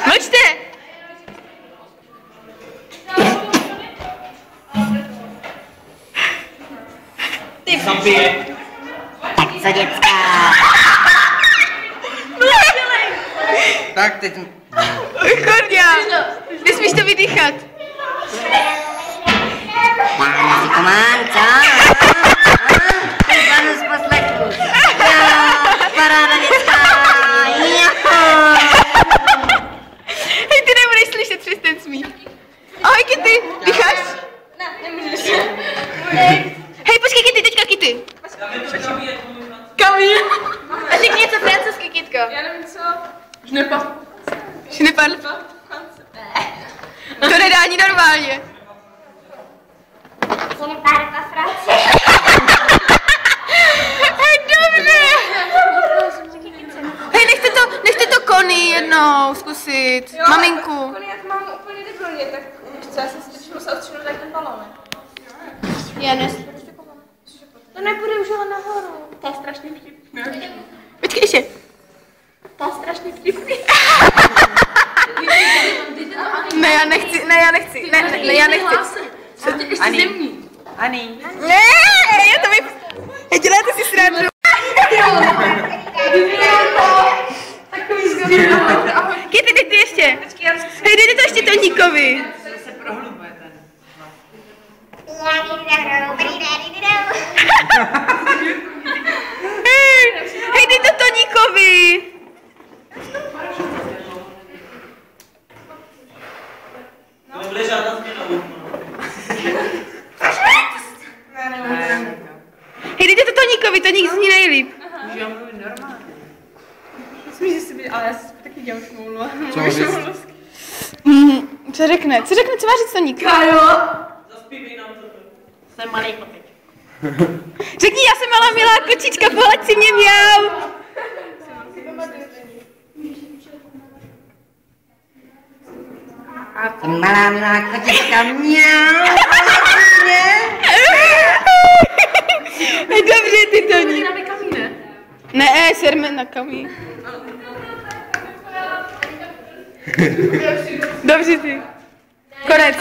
Mlčte! Tak co, děcka? Tak teď... Korňa! Nesmíš to vydýchat. Dáme si komán, co? Panu z poslechu. Jo, paráda, děcka. Jo. Hej, ty nebudeš slyšet přes ten smích. Ahoj, Kitty, dýcháš? Ne, nemůžeš. Hej, počkej, Kitty, teďka Kitty. Kamí. A řekni něco francouzsky, Kitko. Já nevím co. Je ne pas. Je ne parle pas? To nedá ani normálně. Je ne parle pas français. Hej, dobře. Hej, nechte to Connie jednou zkusit. Maminku. Jak mám úplně debilně, tak víš co, já jsem si teď musela odstřihnout tak ten balónek. Já ne. To nepůjde už ale nahoru. To je strašně vtipný. Počkej ještě. To je strašně vtipný. Ne, já nechci. Ne, já nechci. Ani. Ne, já to Hej, děláte si srandu. Kitty, teď ty ještě. Hej, dejte to ještě Toníkovi. Se prohlubuje ten. Hej, dej to Toníkovi. Nebude žádná změna. Hej, dejte to Toníkovi, Toník zní nejlíp. Můžu já mluvit normálně. Myslím, že si by, ale já si taky dělám šmoulu. Co řekne? Co má říct Toník? Zaspívej nám to. Jsem malý chlapík. Řekni, já jsem malá milá kočička, pohled si mě mňau. Jsem malá milá kočička, mňau. Dobře, ty Toník. Dáme kamíne. Ne, serme na kamí. Dobře ty. Konec.